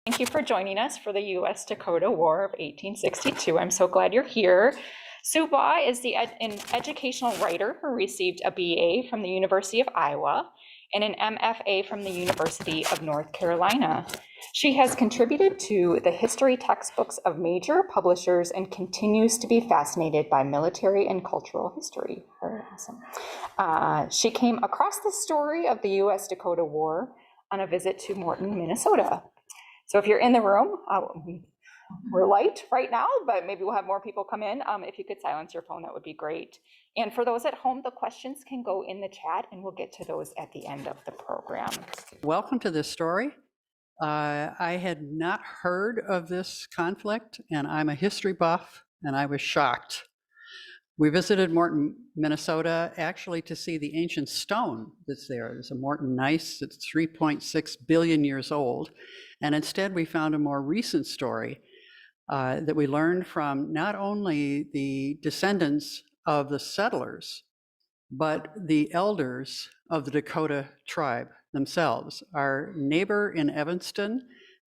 Thank you for joining us for the U.S. Dakota War of 1862. I'm so glad you're here. Sue Baugh is an educational writer who received a BA from the University of Iowa and an MFA from the University of North Carolina. She has contributed to the history textbooks of major publishers and continues to be fascinated by military and cultural history. Awesome. She came across the story of the U.S. Dakota War on a visit to Morton, Minnesota. So if you're in the room, we're light right now, but maybe we'll have more people come in. If you could silence your phone, that would be great. And for those at home, the questions can go in the chat and we'll get to those at the end of the program. Welcome to this story. I had not heard of this conflict, and I'm a history buff, and I was shocked. We visited Morton, Minnesota, actually to see the ancient stone that's there. There's a Morton gneiss that's 3.6 billion years old. And instead, we found a more recent story that we learned from not only the descendants of the settlers, but the elders of the Dakota tribe themselves. Our neighbor in Evanston,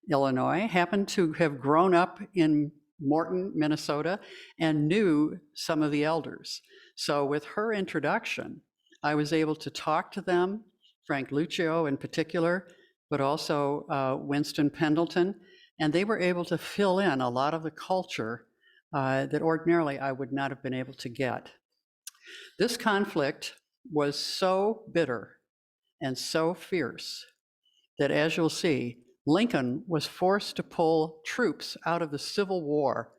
Illinois, happened to have grown up in Morton, Minnesota, and knew some of the elders. So with her introduction, I was able to talk to them, Frank Lucio in particular, but also Winston Pendleton, and they were able to fill in a lot of the culture that ordinarily I would not have been able to get. This conflict was so bitter and so fierce that, as you'll see, Lincoln was forced to pull troops out of the Civil War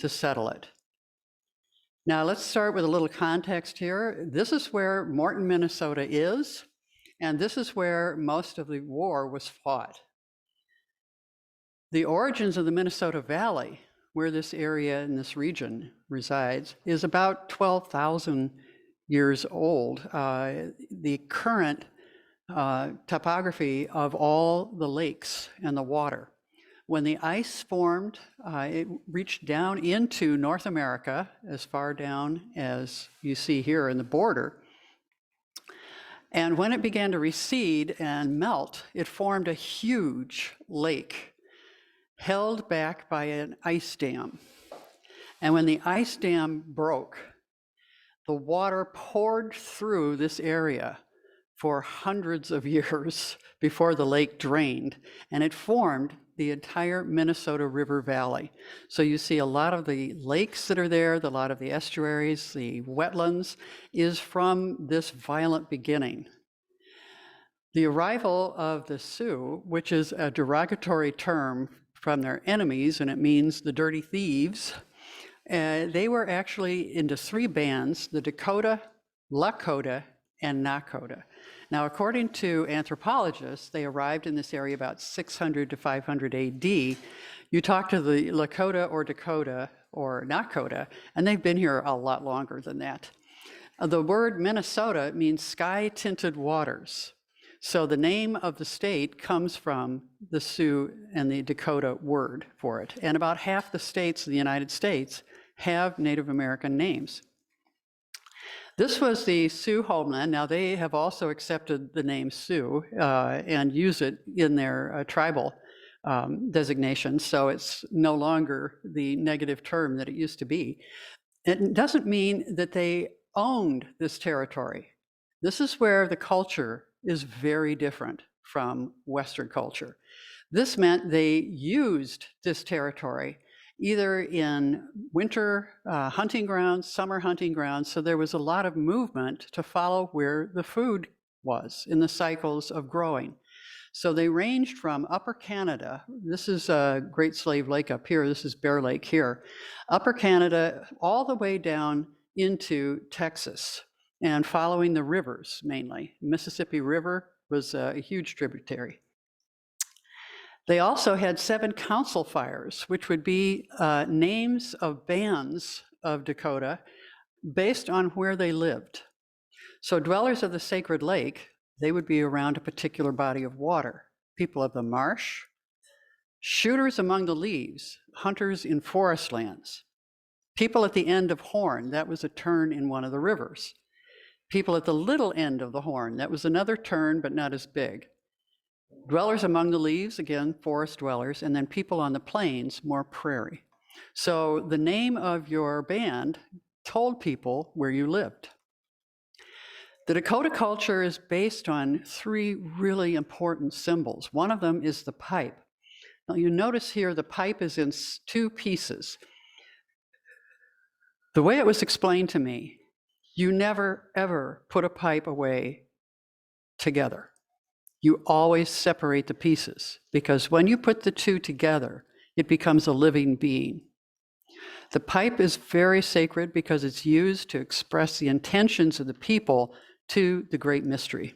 to settle it. Now let's start with a little context here. This is where Morton, Minnesota is, and this is where most of the war was fought. The origins of the Minnesota Valley, where this area in this region resides, is about 12,000 years old. The current topography of all the lakes and the water. When the ice formed, it reached down into North America, as far down as you see here in the border. And when it began to recede and melt, it formed a huge lake held back by an ice dam. And when the ice dam broke, the water poured through this area for hundreds of years before the lake drained, and it formed the entire Minnesota River Valley. So you see a lot of the lakes that are there, a lot of the estuaries, the wetlands, is from this violent beginning. The arrival of the Sioux, which is a derogatory term from their enemies, and it means the dirty thieves, they were actually into three bands: the Dakota, Lakota, and Nakota. Now, according to anthropologists, they arrived in this area about 600 to 500 AD. You talk to the Lakota or Dakota or Nakota, and they've been here a lot longer than that. The word Minnesota means sky-tinted waters. So the name of the state comes from the Sioux and the Dakota word for it. And about half the states of the United States have Native American names. This was the Sioux homeland. Now, they have also accepted the name Sioux and use it in their tribal designations, so it's no longer the negative term that it used to be. It doesn't mean that they owned this territory. This is where the culture is very different from Western culture. This meant they used this territory either in winter hunting grounds, summer hunting grounds, so there was a lot of movement to follow where the food was in the cycles of growing. So they ranged from Upper Canada, this is Great Slave Lake up here, this is Bear Lake here, Upper Canada all the way down into Texas and following the rivers mainly. Mississippi River was a huge tributary. They also had 7 council fires, which would be names of bands of Dakota based on where they lived. So dwellers of the Sacred Lake, they would be around a particular body of water. People of the marsh, shooters among the leaves, hunters in forest lands. People at the end of Horn, that was a turn in one of the rivers. People at the little end of the Horn, that was another turn, but not as big. Dwellers among the leaves, again, forest dwellers, and then people on the plains, more prairie. So the name of your band told people where you lived. The Dakota culture is based on three really important symbols. One of them is the pipe. Now you notice here the pipe is in two pieces. The way it was explained to me, you never ever put a pipe away together. You always separate the pieces, because when you put the two together, it becomes a living being. The pipe is very sacred because it's used to express the intentions of the people to the great mystery.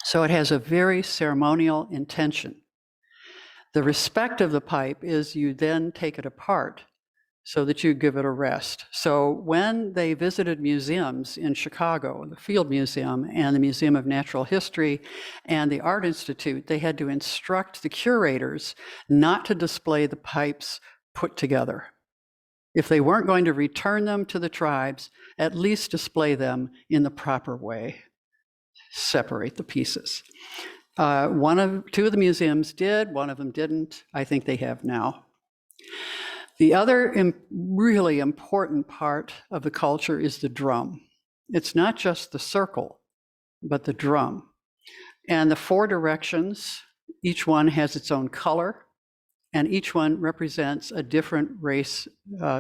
So it has a very ceremonial intention. The respect of the pipe is you then take it apart so that you give it a rest. So when they visited museums in Chicago, the Field Museum and the Museum of Natural History and the Art Institute, they had to instruct the curators not to display the pipes put together. If they weren't going to return them to the tribes, at least display them in the proper way. Separate the pieces. Two of the museums did, one of them didn't. I think they have now. The other really important part of the culture is the drum. It's not just the circle, but the drum. And the four directions, each one has its own color, and each one represents a different race,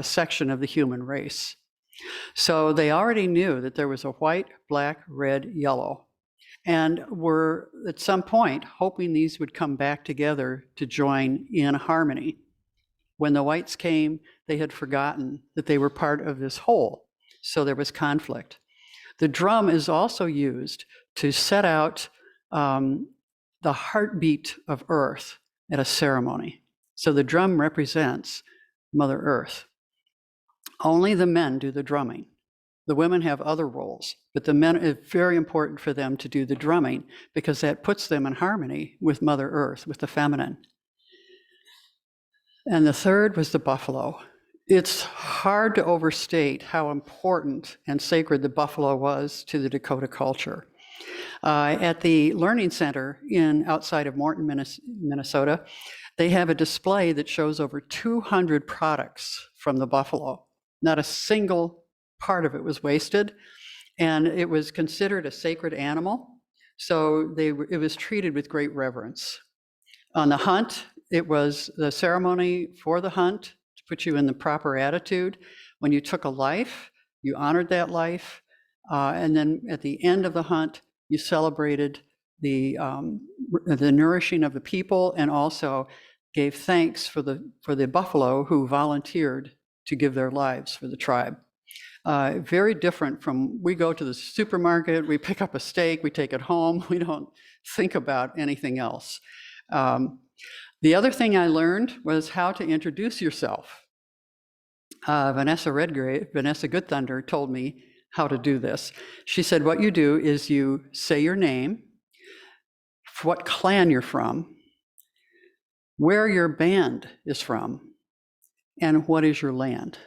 section of the human race. So they already knew that there was a white, black, red, yellow, and were at some point hoping these would come back together to join in harmony. When the whites came, they had forgotten that they were part of this whole, so there was conflict. The drum is also used to set out the heartbeat of Earth at a ceremony. So the drum represents Mother Earth. Only the men do the drumming. The women have other roles, but the men, it's very important for them to do the drumming because that puts them in harmony with Mother Earth, with the feminine. And the third was the buffalo. It's hard to overstate how important and sacred the buffalo was to the Dakota culture. At the Learning Center outside of Morton, Minnesota, they have a display that shows over 200 products from the buffalo. Not a single part of it was wasted, and it was considered a sacred animal, so it was treated with great reverence. On the hunt, it was the ceremony for the hunt to put you in the proper attitude. When you took a life, you honored that life, and then at the end of the hunt, you celebrated the nourishing of the people and also gave thanks for the buffalo who volunteered to give their lives for the tribe. Very different from, we go to the supermarket, we pick up a steak, we take it home, we don't think about anything else. The other thing I learned was how to introduce yourself. Vanessa Good Thunder told me how to do this. She said, what you do is you say your name, what clan you're from, where your band is from, and what is your land.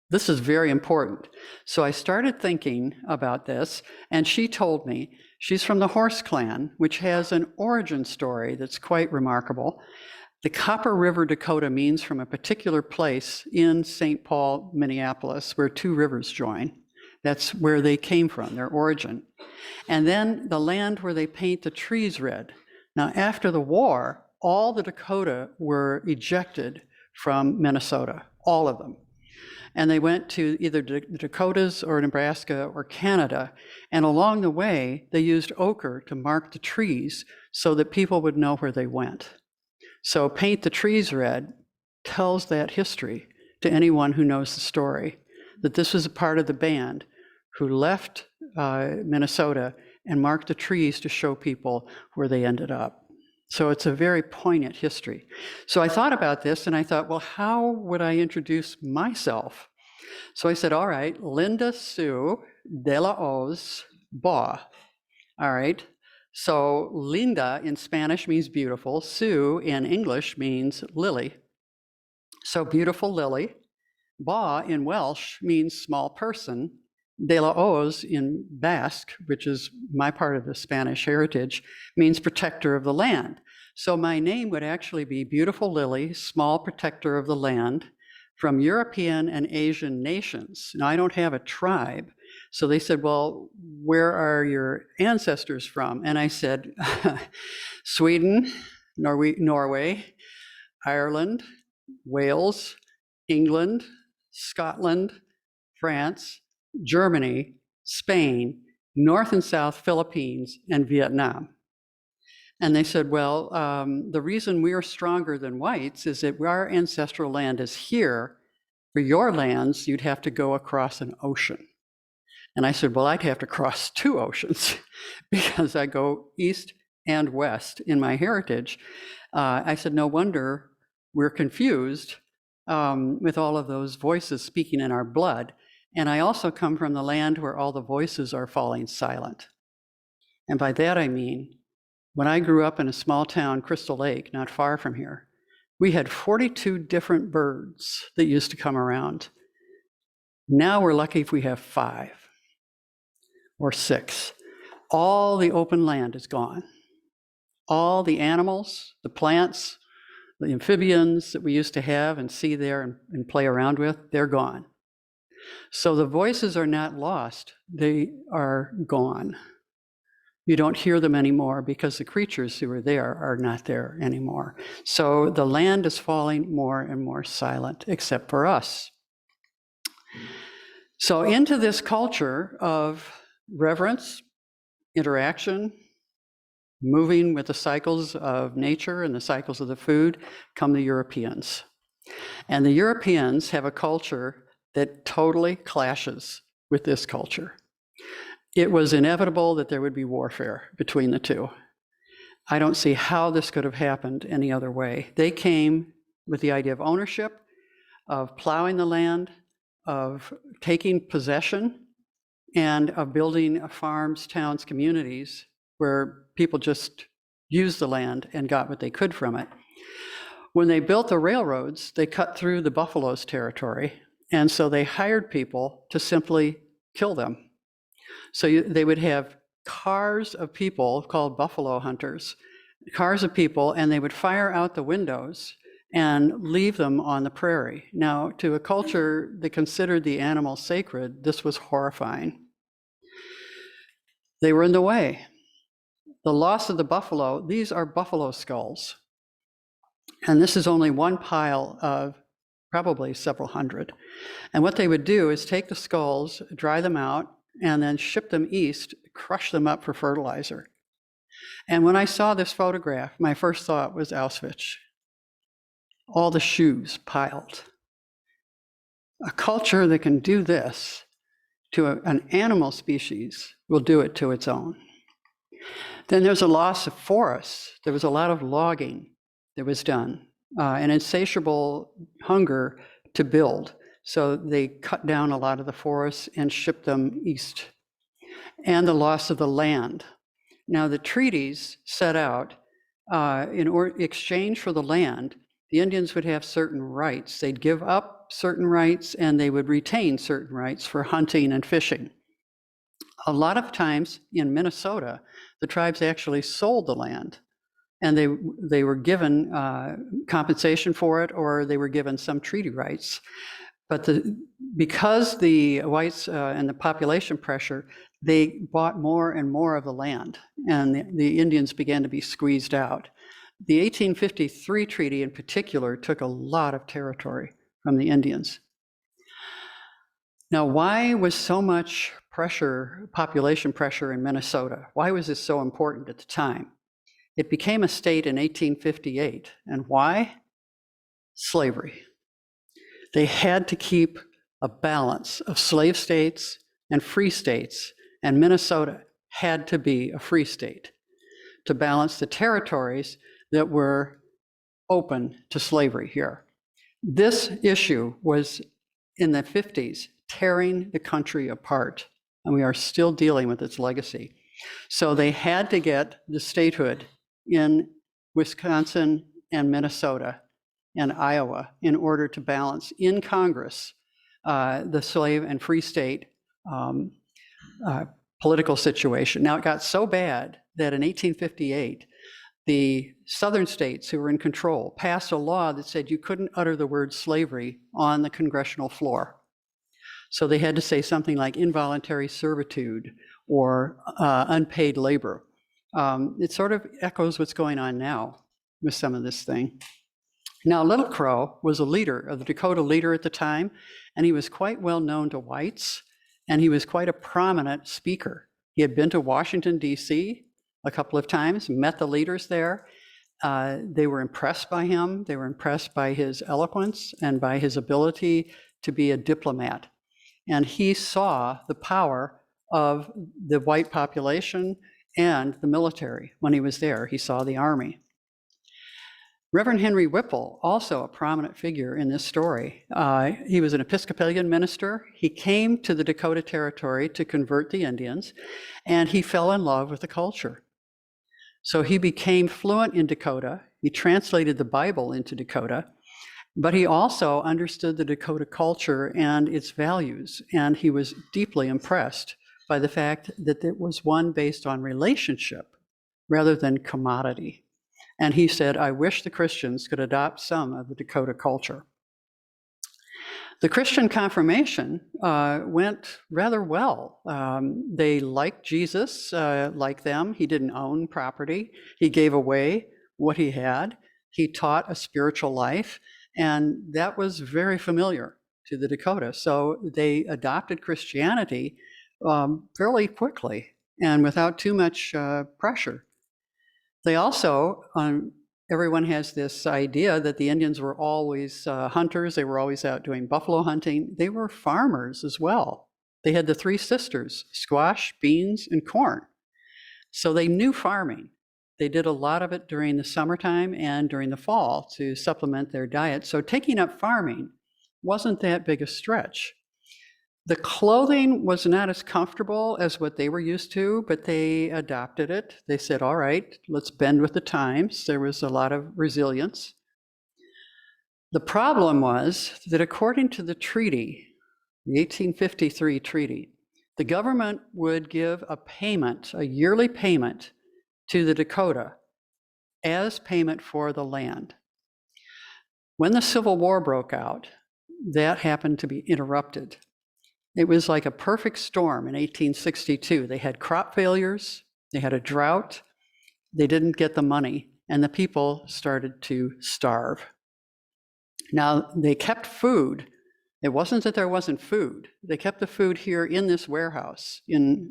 This is very important. So I started thinking about this, and she told me she's from the Horse Clan, which has an origin story that's quite remarkable. The Copper River Dakota means from a particular place in St. Paul, Minneapolis, where two rivers join. That's where they came from, their origin. And then the land where they paint the trees red. Now, after the war, all the Dakota were ejected from Minnesota, all of them. And they went to either the Dakotas or Nebraska or Canada. And along the way, they used ochre to mark the trees so that people would know where they went. So Paint the Trees Red tells that history to anyone who knows the story, that this was a part of the band who left Minnesota and marked the trees to show people where they ended up. So it's a very poignant history. So I thought about this and I thought, well, how would I introduce myself? So I said, all right, Linda Sioux de la Hoz Baugh. All right. So Linda in Spanish means beautiful. Sioux in English means lily. So beautiful lily. Baugh in Welsh means small person. De la Hoz in Basque, which is my part of the Spanish heritage, means protector of the land. So my name would actually be Beautiful Lily, small protector of the land, from European and Asian nations. Now, I don't have a tribe. So they said, well, where are your ancestors from? And I said, Sweden, Norway, Ireland, Wales, England, Scotland, France, Germany, Spain, North and South Philippines, and Vietnam. And they said, well, the reason we are stronger than whites is that our ancestral land is here. For your lands, you'd have to go across an ocean. And I said, well, I'd have to cross 2 oceans because I go east and west in my heritage. I said, no wonder we're confused with all of those voices speaking in our blood. And I also come from the land where all the voices are falling silent. And by that I mean, when I grew up in a small town, Crystal Lake, not far from here, we had 42 different birds that used to come around. Now we're lucky if we have 5 or 6. All the open land is gone. All the animals, the plants, the amphibians that we used to have and see there and play around with, they're gone. So the voices are not lost, they are gone. You don't hear them anymore because the creatures who are there are not there anymore. So the land is falling more and more silent, except for us. So into this culture of reverence, interaction, moving with the cycles of nature and the cycles of the food, come the Europeans. And the Europeans have a culture that totally clashes with this culture. It was inevitable that there would be warfare between the two. I don't see how this could have happened any other way. They came with the idea of ownership, of plowing the land, of taking possession, and of building farms, towns, communities where people just used the land and got what they could from it. When they built the railroads, they cut through the buffalo's territory, and so they hired people to simply kill them. So they would have cars of people called buffalo hunters, cars of people, and they would fire out the windows and leave them on the prairie. Now, to a culture that considered the animal sacred, this was horrifying. They were in the way. The loss of the buffalo, these are buffalo skulls. And this is only one pile of probably several hundred. And what they would do is take the skulls, dry them out, and then ship them east, crush them up for fertilizer. And when I saw this photograph, my first thought was Auschwitz. All the shoes piled. A culture that can do this to an animal species will do it to its own. Then there's a loss of forests. There was a lot of logging that was done, an insatiable hunger to build. So they cut down a lot of the forests and shipped them east. And the loss of the land. Now the treaties set out in exchange for the land, the Indians would have certain rights. They'd give up certain rights and they would retain certain rights for hunting and fishing. A lot of times in Minnesota, the tribes actually sold the land and they were given compensation for it, or they were given some treaty rights. But because the whites and the population pressure, they bought more and more of the land, and the Indians began to be squeezed out. The 1853 treaty in particular took a lot of territory from the Indians. Now, why was so much pressure, population pressure in Minnesota? Why was this so important at the time? It became a state in 1858, and why? Slavery. They had to keep a balance of slave states and free states, and Minnesota had to be a free state to balance the territories that were open to slavery here. This issue was in the 50s tearing the country apart, and we are still dealing with its legacy. So they had to get the statehood in Wisconsin and Minnesota and Iowa in order to balance in Congress the slave and free state um, political situation. Now, it got so bad that in 1858, the southern states who were in control passed a law that said you couldn't utter the word slavery on the congressional floor. So they had to say something like involuntary servitude or unpaid labor. It sort of echoes what's going on now with some of this thing. Now, Little Crow was a leader, of the Dakota leader at the time, and he was quite well known to whites, and he was quite a prominent speaker. He had been to Washington, D.C. a couple of times, met the leaders there. They were impressed by him. They were impressed by his eloquence and by his ability to be a diplomat. And he saw the power of the white population and the military when he was there. He saw the army. Reverend Henry Whipple, also a prominent figure in this story. He was an Episcopalian minister. He came to the Dakota Territory to convert the Indians, and he fell in love with the culture. So he became fluent in Dakota. He translated the Bible into Dakota, but he also understood the Dakota culture and its values, and he was deeply impressed by the fact that it was one based on relationship rather than commodity. And he said, I wish the Christians could adopt some of the Dakota culture. The Christian confirmation went rather well. They liked Jesus, like them. He didn't own property. He gave away what he had. He taught a spiritual life, and that was very familiar to the Dakota. So they adopted Christianity fairly quickly and without too much pressure. They also, everyone has this idea that the Indians were always hunters. They were always out doing buffalo hunting. They were farmers as well. They had the three sisters, squash, beans, and corn. So they knew farming. They did a lot of it during the summertime and during the fall to supplement their diet. So taking up farming wasn't that big a stretch. The clothing was not as comfortable as what they were used to, but they adopted it. They said, all right, let's bend with the times. There was a lot of resilience. The problem was that according to the treaty, the 1853 treaty, the government would give a payment, a yearly payment to the Dakota as payment for the land. When the Civil War broke out, that happened to be interrupted. It was like a perfect storm in 1862. They had crop failures, they had a drought, they didn't get the money, and the people started to starve. Now, they kept food. It wasn't that there wasn't food. They kept the food here in this warehouse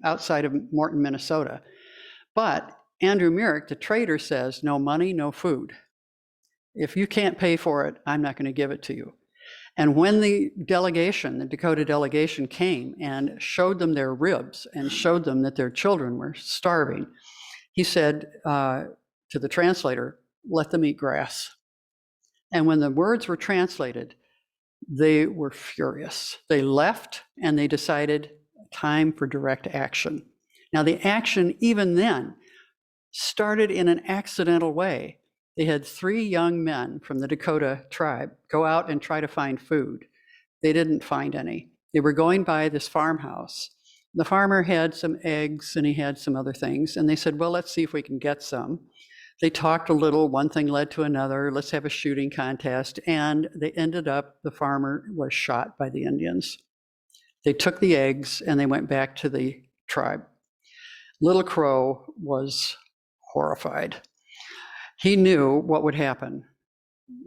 outside of Morton, Minnesota. But Andrew Myrick, the trader, says, no money, no food. If you can't pay for it, I'm not going to give it to you. And when the delegation, the Dakota delegation came and showed them their ribs and showed them that their children were starving, he said to the translator, let them eat grass. And when the words were translated, they were furious. They left and they decided time for direct action. Now the action even then started in an accidental way. They had 3 young men from the Dakota tribe go out and try to find food. They didn't find any. They were going by this farmhouse. The farmer had some eggs and he had some other things. And they said, well, let's see if we can get some. They talked a little, one thing led to another. Let's have a shooting contest. And they ended up, the farmer was shot by the Indians. They took the eggs and they went back to the tribe. Little Crow was horrified. He knew what would happen,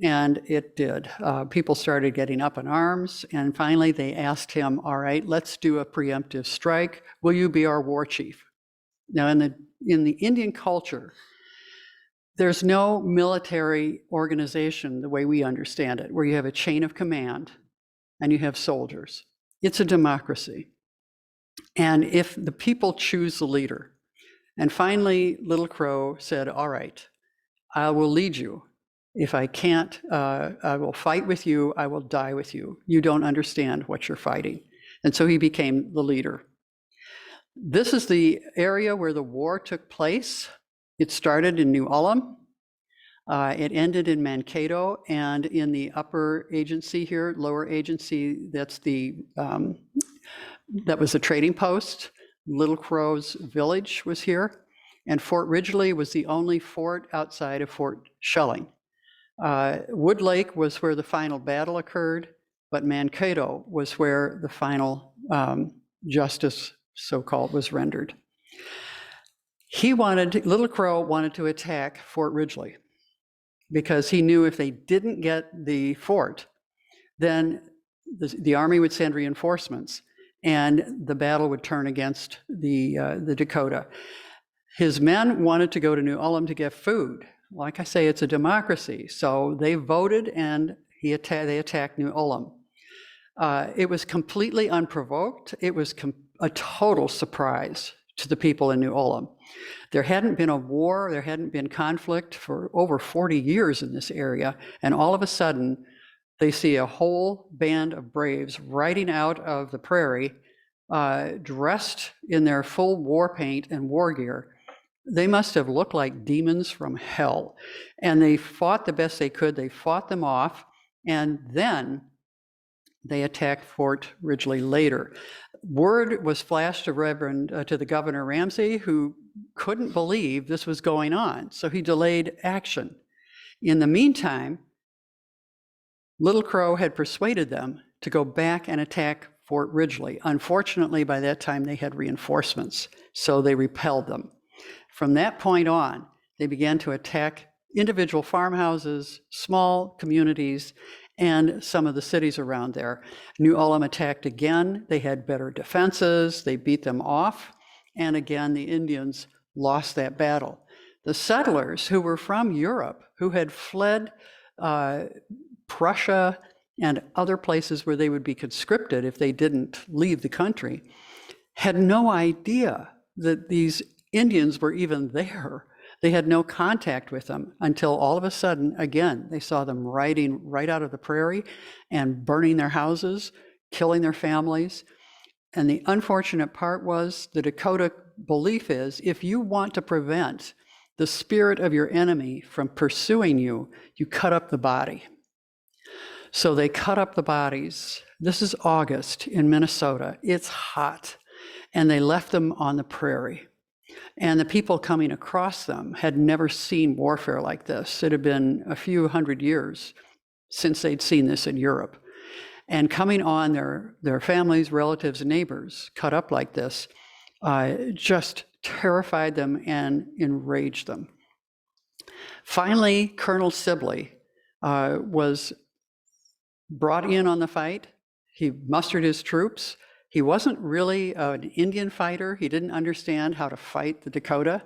and it did. People started getting up in arms, and finally they asked him, all right, let's do a preemptive strike. Will you be our war chief? Now, in the Indian culture, there's no military organization the way we understand it, where you have a chain of command and you have soldiers. It's a democracy. And if the people choose the leader, and finally Little Crow said, all right, I will lead you. If I can't, I will fight with you. I will die with you. You don't understand what you're fighting. And so he became the leader. This is the area where the war took place. It started in New Ulm. It ended in Mankato, and in the upper agency here, lower agency, that's the that was a trading post. Little Crow's village was here, and Fort Ridgely was the only fort outside of Fort Shelling. Wood Lake was where the final battle occurred, but Mankato was where the final justice, so-called, was rendered. Little Crow wanted to attack Fort Ridgely because he knew if they didn't get the fort, then the army would send reinforcements and the battle would turn against the Dakota. His men wanted to go to New Ulm to get food. Like I say, it's a democracy. So they voted and they attacked New Ulm. It was completely unprovoked. It was a total surprise to the people in New Ulm. There hadn't been a war, there hadn't been conflict for over 40 years in this area, and all of a sudden, they see a whole band of braves riding out of the prairie, dressed in their full war paint and war gear. They must have looked like demons from hell, and they fought the best they could. They fought them off, and then they attacked Fort Ridgely later. Word was flashed to the Governor Ramsey, who couldn't believe this was going on, so he delayed action. In the meantime, Little Crow had persuaded them to go back and attack Fort Ridgely. Unfortunately, by that time, they had reinforcements, so they repelled them. From that point on, they began to attack individual farmhouses, small communities, and some of the cities around there. New Ulm attacked again. They had better defenses. They beat them off. And again, the Indians lost that battle. The settlers who were from Europe, who had fled Prussia and other places where they would be conscripted if they didn't leave the country, had no idea that these Indians were even there. They had no contact with them until all of a sudden, again, they saw them riding right out of the prairie and burning their houses, killing their families. And the unfortunate part was the Dakota belief is if you want to prevent the spirit of your enemy from pursuing you, you cut up the body. So they cut up the bodies. This is August in Minnesota. It's hot. And they left them on the prairie. And the people coming across them had never seen warfare like this. It had been a few hundred years since they'd seen this in Europe. And coming on their families, relatives, and neighbors cut up like this just terrified them and enraged them. Finally, Colonel Sibley was brought in on the fight. He mustered his troops. He wasn't really an Indian fighter. He didn't understand how to fight the Dakota.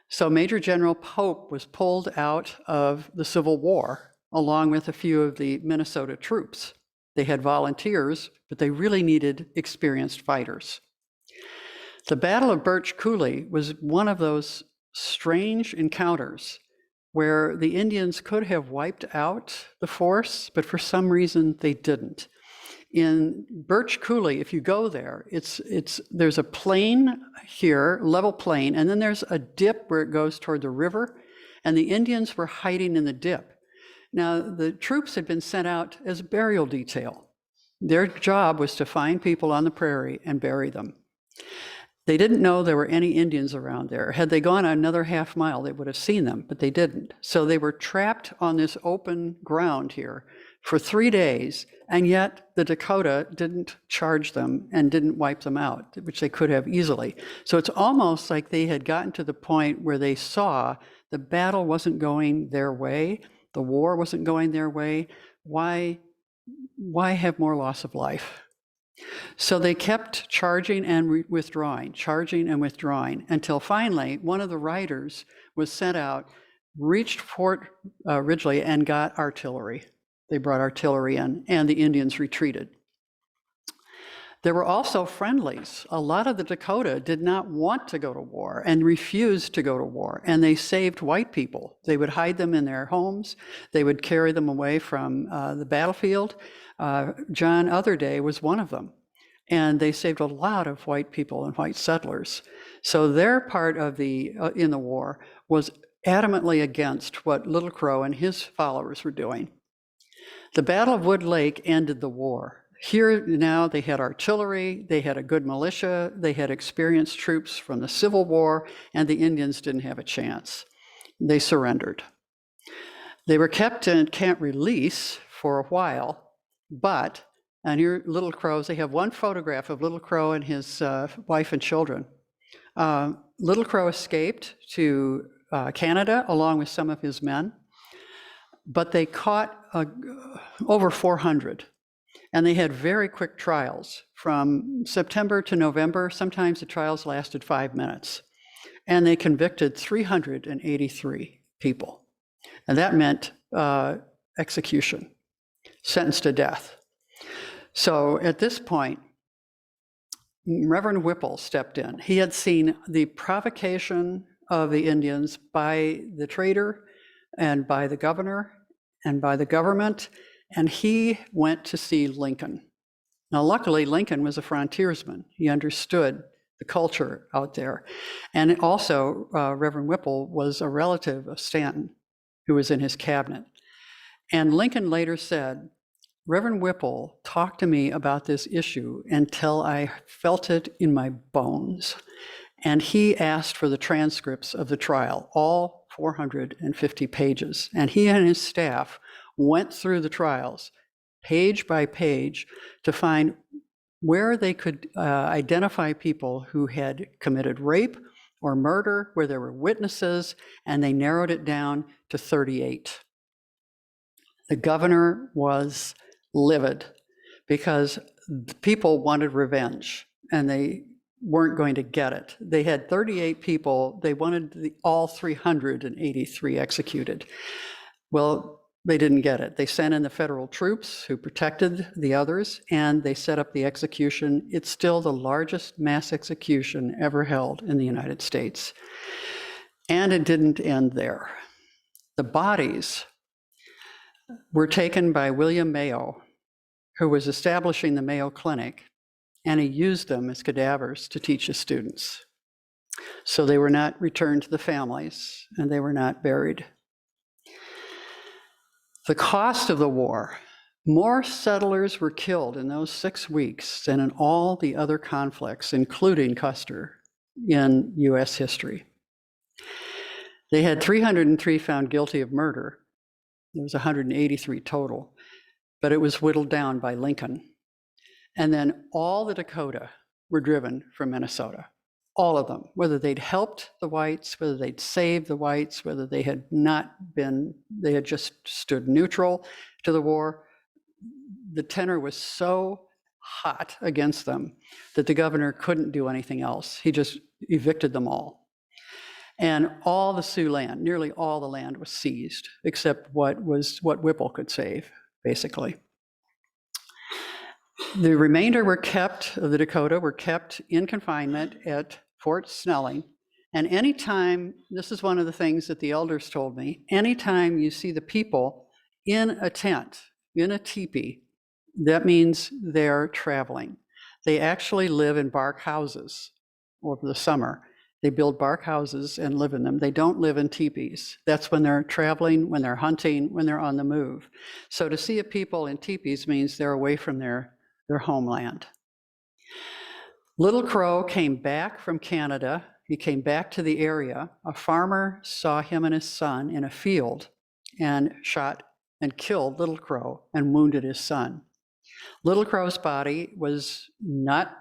So Major General Pope was pulled out of the Civil War, along with a few of the Minnesota troops. They had volunteers, but they really needed experienced fighters. The Battle of Birch Cooley was one of those strange encounters where the Indians could have wiped out the force, but for some reason they didn't. In Birch Cooley, if you go there, there's a plain here, level plain, and then there's a dip where it goes toward the river, and the Indians were hiding in the dip. Now, the troops had been sent out as burial detail. Their job was to find people on the prairie and bury them. They didn't know there were any Indians around there. Had they gone another half mile, they would have seen them, but they didn't. So they were trapped on this open ground here for 3 days, and yet the Dakota didn't charge them and didn't wipe them out, which they could have easily. So it's almost like they had gotten to the point where they saw the battle wasn't going their way, the war wasn't going their way. Why have more loss of life? So they kept charging and withdrawing, until finally one of the riders was sent out, reached Fort Ridgely and got artillery. They brought artillery in, and the Indians retreated. There were also friendlies. A lot of the Dakota did not want to go to war and refused to go to war, and they saved white people. They would hide them in their homes. They would carry them away from the battlefield. John Otherday was one of them, and they saved a lot of white people and white settlers. So their part of in the war was adamantly against what Little Crow and his followers were doing. The Battle of Wood Lake ended the war. Here now they had artillery, they had a good militia, they had experienced troops from the Civil War, and the Indians didn't have a chance. They surrendered. They were kept in Camp Release for a while, but, and here Little Crow's, they have one photograph of Little Crow and his wife and children. Little Crow escaped to Canada along with some of his men, but they caught over 400. And they had very quick trials from September to November. Sometimes the trials lasted 5 minutes. And they convicted 383 people. And that meant execution, sentenced to death. So at this point, Reverend Whipple stepped in. He had seen the provocation of the Indians by the trader and by the governor and by the government, and he went to see Lincoln. Now, luckily, Lincoln was a frontiersman. He understood the culture out there. And also, Reverend Whipple was a relative of Stanton, who was in his cabinet. And Lincoln later said, Reverend Whipple talked to me about this issue until I felt it in my bones. And he asked for the transcripts of the trial, all 450 pages. And he and his staff went through the trials, page by page, to find where they could identify people who had committed rape or murder, where there were witnesses, and they narrowed it down to 38. The governor was livid because people wanted revenge, and they weren't going to get it. They had 38 people. They wanted all 383 executed. Well, they didn't get it. They sent in the federal troops who protected the others, and they set up the execution. It's still the largest mass execution ever held in the United States. And it didn't end there. The bodies were taken by William Mayo, who was establishing the Mayo Clinic, and he used them as cadavers to teach his students. So they were not returned to the families, and they were not buried. The cost of the war, more settlers were killed in those 6 weeks than in all the other conflicts, including Custer, in U.S. history. They had 303 found guilty of murder. There was 183 total, but it was whittled down by Lincoln. And then all the Dakota were driven from Minnesota. All of them, whether they'd helped the whites, whether they'd saved the whites, whether they had not been, they had just stood neutral to the war. The tenor was so hot against them that the governor couldn't do anything else. He just evicted them all. And all the Sioux land, nearly all the land was seized, except what Whipple could save, basically. The remainder were kept, of the Dakota, were kept in confinement at Fort Snelling. And anytime, this is one of the things that the elders told me, anytime you see the people in a tent, in a teepee, that means they're traveling. They actually live in bark houses over the summer. They build bark houses and live in them. They don't live in teepees. That's when they're traveling, when they're hunting, when they're on the move. So to see a people in teepees means they're away from their homeland. Little Crow came back from Canada. He came back to the area. A farmer saw him and his son in a field and shot and killed Little Crow and wounded his son. Little Crow's body was not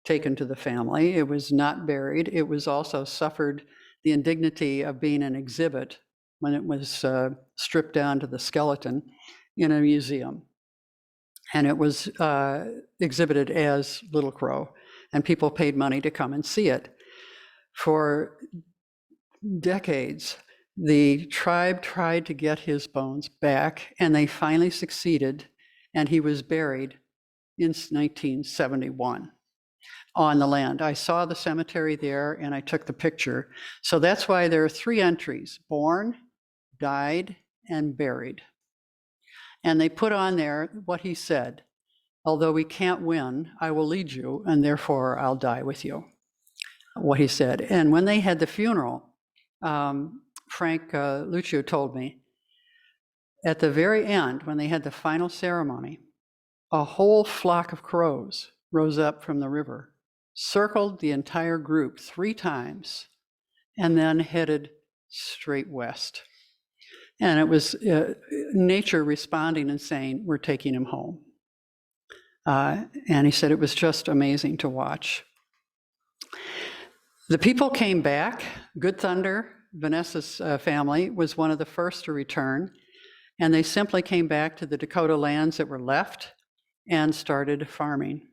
taken to the family. It was not buried. It was also suffered the indignity of being an exhibit when it was stripped down to the skeleton in a museum. And it was exhibited as Little Crow, and people paid money to come and see it. For decades, the tribe tried to get his bones back, and they finally succeeded, and he was buried in 1971 on the land. I saw the cemetery there, and I took the picture. So that's why there are 3 entries: born, died, and buried. And they put on there what he said: although we can't win, I will lead you, and therefore I'll die with you. What he said. And when they had the funeral, Frank Lucio told me, at the very end, when they had the final ceremony, a whole flock of crows rose up from the river, circled the entire group 3 times, and then headed straight west. And it was nature responding and saying, we're taking him home. And he said it was just amazing to watch. The people came back. Good Thunder, Vanessa's family, was one of the first to return. And they simply came back to the Dakota lands that were left and started farming.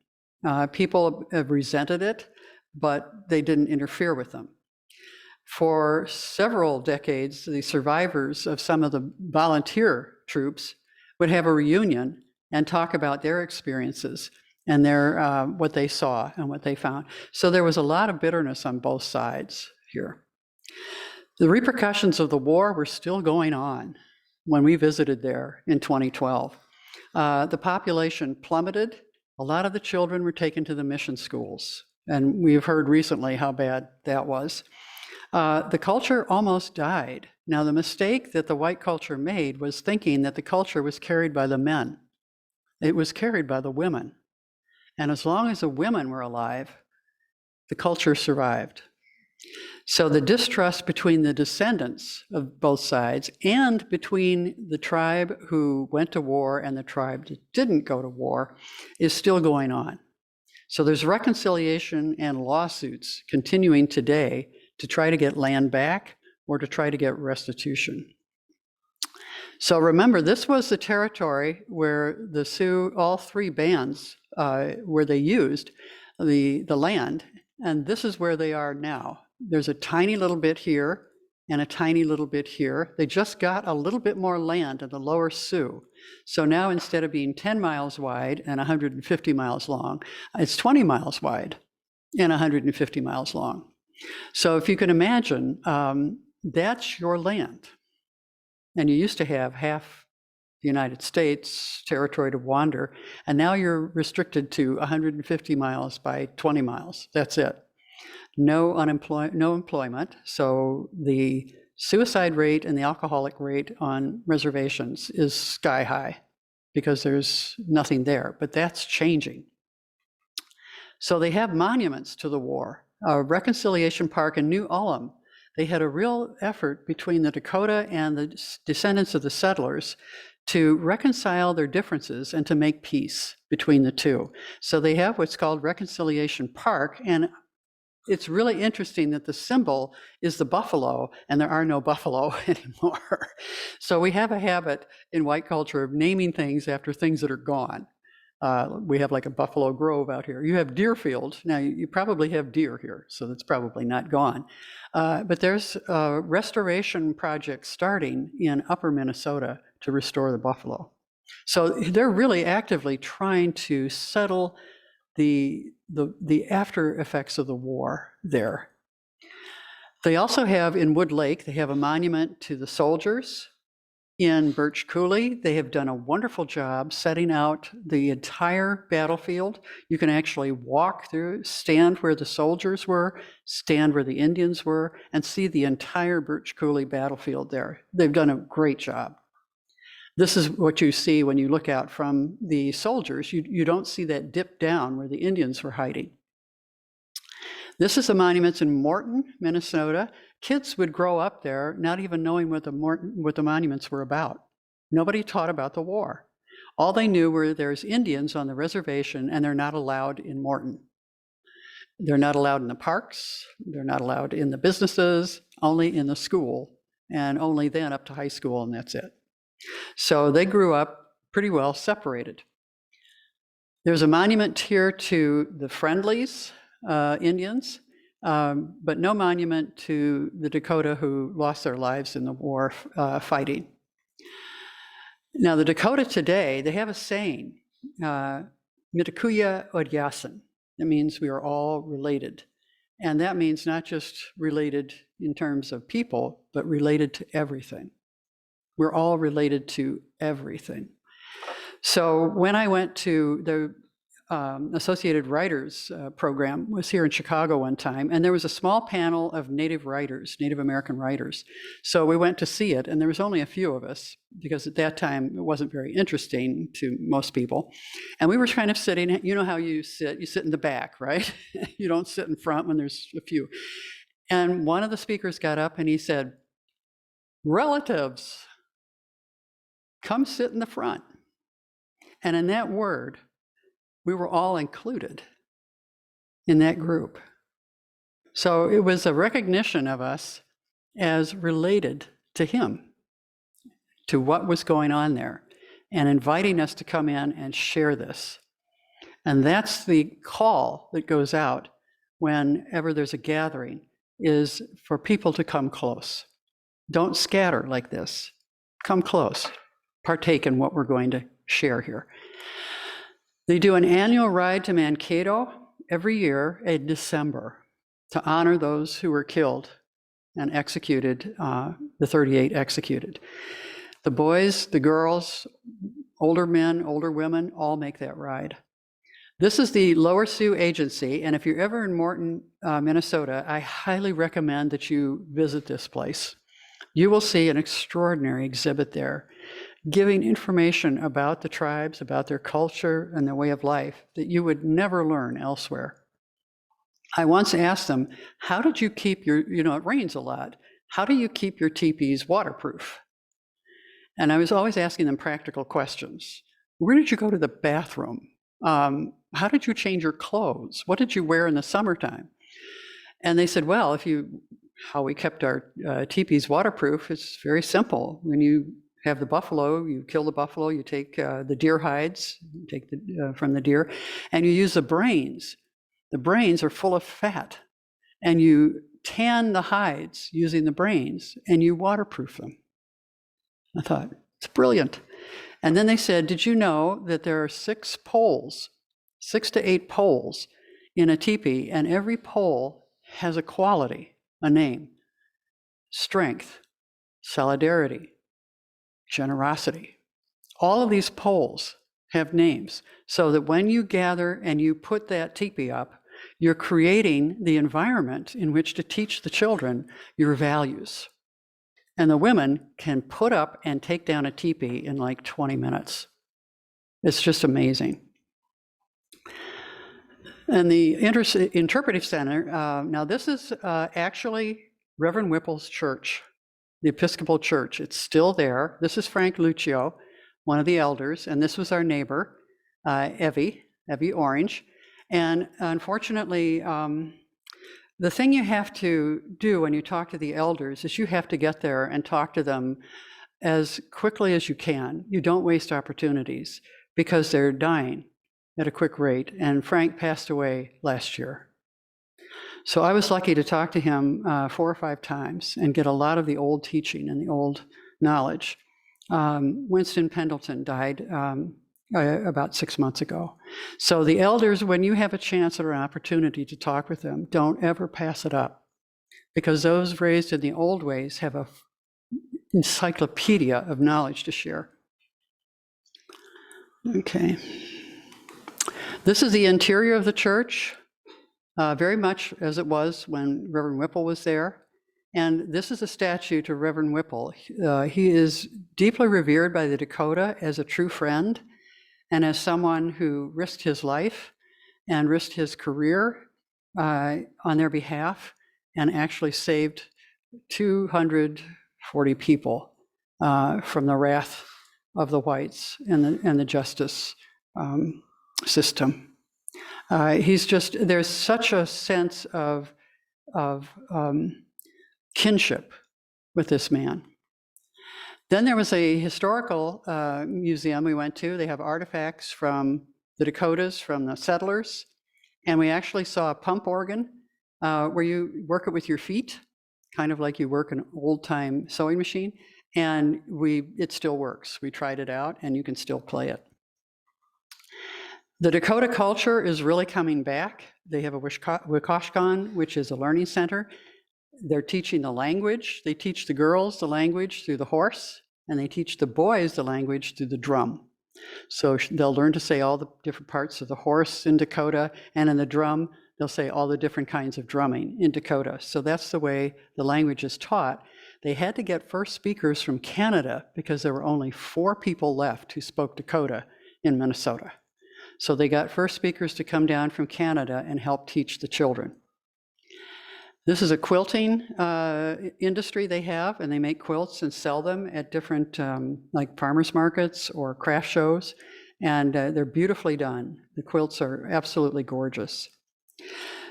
People have resented it, but they didn't interfere with them. For several decades, the survivors of some of the volunteer troops would have a reunion and talk about their experiences and their what they saw and what they found. So there was a lot of bitterness on both sides here. The repercussions of the war were still going on when we visited there in 2012. The population plummeted. A lot of the children were taken to the mission schools, and we've heard recently how bad that was. The culture almost died. Now, the mistake that the white culture made was thinking that the culture was carried by the men. It was carried by the women. And as long as the women were alive, the culture survived. So the distrust between the descendants of both sides and between the tribe who went to war and the tribe that didn't go to war is still going on. So there's reconciliation and lawsuits continuing today to try to get land back or to try to get restitution. So remember, this was the territory where the Sioux, all 3 bands, where they used the land, and this is where they are now. There's a tiny little bit here and a tiny little bit here. They just got a little bit more land in the lower Sioux. So now instead of being 10 miles wide and 150 miles long, it's 20 miles wide and 150 miles long. So if you can imagine, that's your land. And you used to have half the United States territory to wander, and now you're restricted to 150 miles by 20 miles. That's it. No employment. So the suicide rate and the alcoholic rate on reservations is sky high because there's nothing there, but that's changing. So they have monuments to the war. Reconciliation Park in New Ulm, they had a real effort between the Dakota and the descendants of the settlers to reconcile their differences and to make peace between the two. So they have what's called Reconciliation Park, and it's really interesting that the symbol is the buffalo, and there are no buffalo anymore. So we have a habit in white culture of naming things after things that are gone. We have like a Buffalo Grove out here. You have Deerfield. Now, you probably have deer here, so that's probably not gone. But there's a restoration project starting in upper Minnesota to restore the buffalo. So they're really actively trying to settle the after effects of the war there. They also have in Wood Lake, they have a monument to the soldiers. In Birch, Cooley, they have done a wonderful job setting out the entire battlefield. You can actually walk through, stand where the soldiers were, stand where the Indians were, and see the entire Birch Cooley battlefield there. They've done a great job. This is what you see when you look out from the soldiers. You don't see that dip down where the Indians were hiding. This is the monuments in Morton, Minnesota. Kids would grow up there not even knowing what the monuments were about. Nobody taught about the war. All they knew were there's Indians on the reservation and they're not allowed in Morton. They're not allowed in the parks. They're not allowed in the businesses, only in the school, and only then up to high school, and that's it. So they grew up pretty well separated. There's a monument here to the Friendlies, Indians, but no monument to the Dakota who lost their lives in the war fighting. Now, the Dakota today, they have a saying, Mitakuya Odyasin. That means we are all related. And that means not just related in terms of people, but related to everything. We're all related to everything. So when I went to Associated Writers program was here in Chicago one time, and there was a small panel of Native writers, Native American writers. So we went to see it, and there was only a few of us, because at that time it wasn't very interesting to most people. And we were kind of sitting, you know how you sit in the back, right? You don't sit in front when there's a few. And one of the speakers got up and he said, "Relatives, come sit in the front." And in that word, we were all included in that group. So it was a recognition of us as related to him, to what was going on there, and inviting us to come in and share this. And that's the call that goes out whenever there's a gathering, is for people to come close. Don't scatter like this. Come close. Partake in what we're going to share here. They do an annual ride to Mankato every year in December to honor those who were killed and executed, the 38 executed. The boys, the girls, older men, older women, all make that ride. This is the Lower Sioux Agency, and if you're ever in Morton, Minnesota, I highly recommend that you visit this place. You will see an extraordinary exhibit there, giving information about the tribes, about their culture and their way of life that you would never learn elsewhere. I once asked them, how did you keep your, it rains a lot. How do you keep your teepees waterproof? And I was always asking them practical questions. Where did you go to the bathroom? How did you change your clothes? What did you wear in the summertime? And they said, well, how we kept our teepees waterproof is very simple. When you have the buffalo, you kill the buffalo, you take the deer hides, from the deer, and you use the brains. The brains are full of fat, and you tan the hides using the brains, and you waterproof them. I thought, it's brilliant. And then they said, did you know that there are 6 to 8 poles in a teepee, and every pole has a quality, a name: strength, solidarity, generosity. All of these poles have names, so that when you gather and you put that teepee up, you're creating the environment in which to teach the children your values. And the women can put up and take down a teepee in like 20 minutes. It's just amazing. And the Interpretive Center, now this is actually Reverend Whipple's church, the Episcopal Church. It's still there. This is Frank Lucio, one of the elders, and this was our neighbor, Evie Orange. And unfortunately, the thing you have to do when you talk to the elders is you have to get there and talk to them as quickly as you can. You don't waste opportunities, because they're dying at a quick rate. And Frank passed away last year. So I was lucky to talk to him 4 or 5 times and get a lot of the old teaching and the old knowledge. Winston Pendleton died about 6 months ago. So the elders, when you have a chance or an opportunity to talk with them, don't ever pass it up, because those raised in the old ways have an encyclopedia of knowledge to share. Okay. This is the interior of the church, very much as it was when Reverend Whipple was there. And this is a statue to Reverend Whipple. He is deeply revered by the Dakota as a true friend, and as someone who risked his life and risked his career on their behalf, and actually saved 240 people from the wrath of the whites and the justice system. There's such a sense of kinship with this man. Then there was a historical museum we went to. They have artifacts from the Dakotas, from the settlers. And we actually saw a pump organ where you work it with your feet, kind of like you work an old-time sewing machine. And it still works. We tried it out, and you can still play it. The Dakota culture is really coming back. They have a Wikoshkan, which is a learning center. They're teaching the language. They teach the girls the language through the horse, and they teach the boys the language through the drum. So they'll learn to say all the different parts of the horse in Dakota, and in the drum, they'll say all the different kinds of drumming in Dakota. So that's the way the language is taught. They had to get first speakers from Canada because there were only 4 people left who spoke Dakota in Minnesota. So they got first speakers to come down from Canada and help teach the children. This is a quilting industry they have, and they make quilts and sell them at different like farmers markets or craft shows, and they're beautifully done. The quilts are absolutely gorgeous.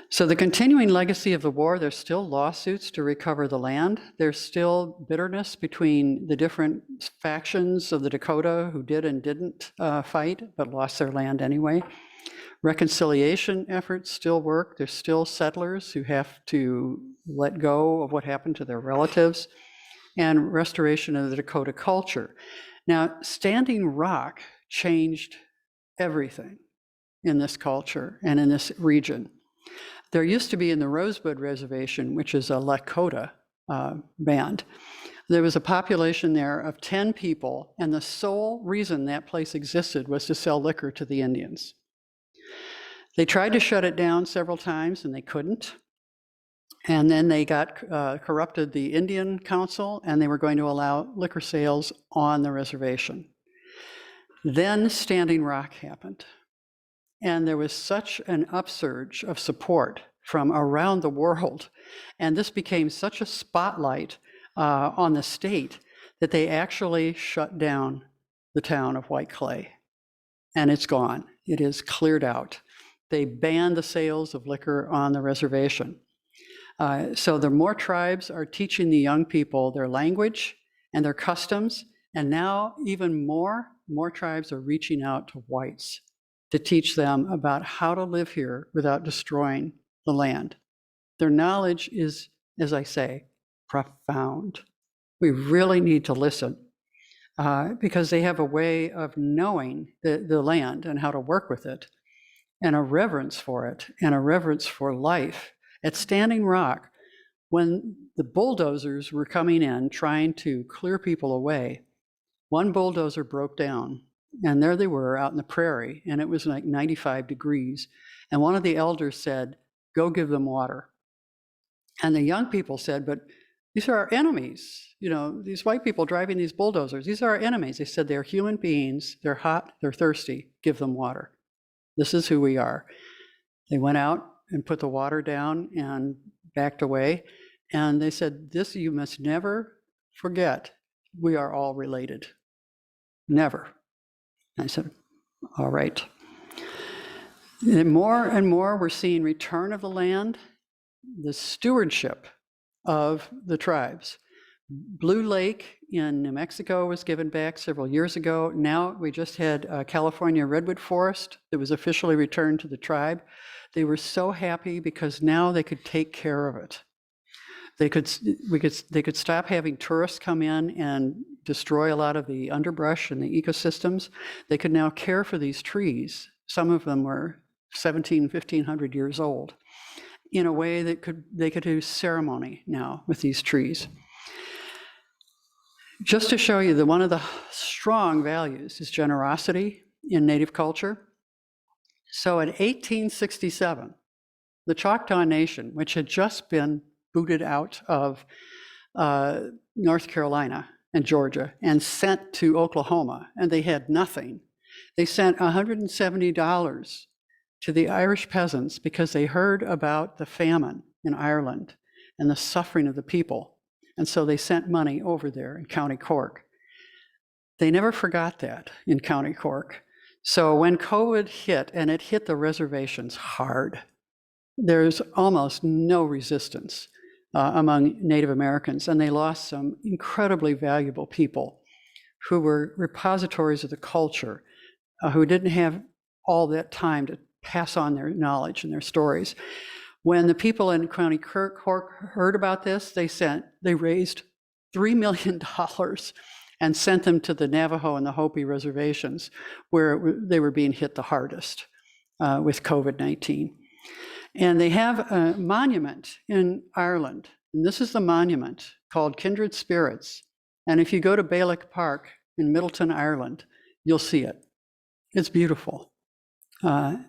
So the continuing legacy of the war, there's still lawsuits to recover the land. There's still bitterness between the different factions of the Dakota who did and didn't fight, but lost their land anyway. Reconciliation efforts still work. There's still settlers who have to let go of what happened to their relatives, and restoration of the Dakota culture. Now, Standing Rock changed everything in this culture and in this region. There used to be in the Rosebud Reservation, which is a Lakota band, there was a population there of 10 people, and the sole reason that place existed was to sell liquor to the Indians. They tried to shut it down several times, and they couldn't. And then they got corrupted the Indian Council, and they were going to allow liquor sales on the reservation. Then Standing Rock happened. And there was such an upsurge of support from around the world. And this became such a spotlight on the state that they actually shut down the town of White Clay. And it's gone. It is cleared out. They banned the sales of liquor on the reservation. So the more tribes are teaching the young people their language and their customs, and now even more tribes are reaching out to whites to teach them about how to live here without destroying the land. Their knowledge is, as I say, profound. We really need to listen because they have a way of knowing the land and how to work with it, and a reverence for it, and a reverence for life. At Standing Rock, when the bulldozers were coming in trying to clear people away, one bulldozer broke down, and there they were out in the prairie, and it was like 95 degrees. And one of the elders said, "Go give them water." And the young people said, "But these are our enemies. You know, these white people driving these bulldozers, these are our enemies." They said, "They're human beings, they're hot, they're thirsty, give them water. This is who we are." They went out and put the water down and backed away. And they said, "This you must never forget. We are all related. Never." I said, "All right." And more we're seeing return of the land, the stewardship of the tribes. Blue Lake in New Mexico was given back several years ago. Now we just had California redwood forest that was officially returned to the tribe. They were so happy because now they could take care of it. They could stop having tourists come in and destroy a lot of the underbrush and the ecosystems. They could now care for these trees. Some of them were 1,500 years old, in a way that they could do ceremony now with these trees. Just to show you that one of the strong values is generosity in Native culture. So in 1867, the Choctaw Nation, which had just been booted out of North Carolina and Georgia and sent to Oklahoma, and they had nothing, they sent $170 to the Irish peasants because they heard about the famine in Ireland and the suffering of the people. And so they sent money over there in County Cork. They never forgot that in County Cork. So when COVID hit, and it hit the reservations hard, there's almost no resistance among Native Americans, and they lost some incredibly valuable people who were repositories of the culture, who didn't have all that time to pass on their knowledge and their stories. When the people in County Cork heard about this, they raised $3 million and sent them to the Navajo and the Hopi reservations, where they were being hit the hardest with COVID-19. And they have a monument in Ireland, and this is the monument called Kindred Spirits. And if you go to Bailick Park in Middleton, Ireland, you'll see it. It's beautiful. And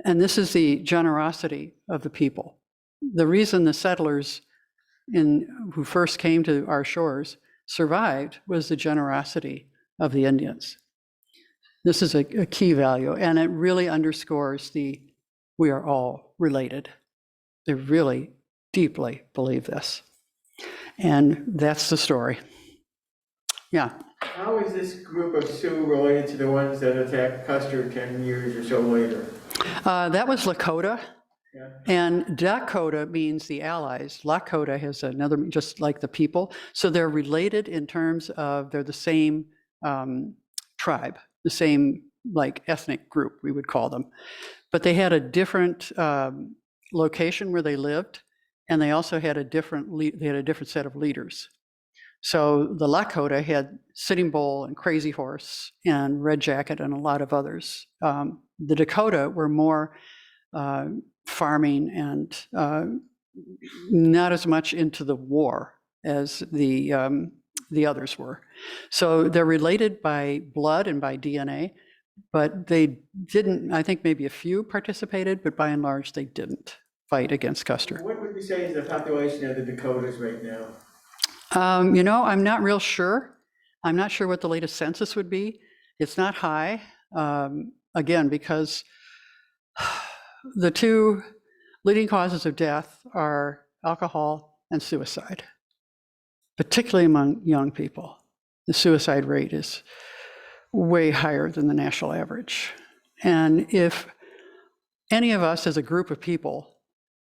this is the generosity of the people. The reason the settlers who first came to our shores survived was the generosity of the Indians. This is a key value, and it really underscores we are all related. They really deeply believe this. And that's the story. Yeah. How is this group of Sioux related to the ones that attacked Custer 10 years or so later? That was Lakota. Yeah. And Dakota means the allies. Lakota has another, just like the people. So they're related in terms of they're the same tribe, the same like ethnic group, we would call them. But they had a different location where they lived, and they also had a different set of leaders. So the Lakota had Sitting Bull and Crazy Horse and Red Jacket and a lot of others. The Dakota were more farming and not as much into the war as the others were. So they're related by blood and by DNA, but they didn't, I think maybe a few participated, but by and large they didn't fight against Custer. What would you say is the population of the Dakotas right now? I'm not real sure. I'm not sure what the latest census would be. It's not high, again, because the two leading causes of death are alcohol and suicide, particularly among young people. The suicide rate is way higher than the national average. And if any of us as a group of people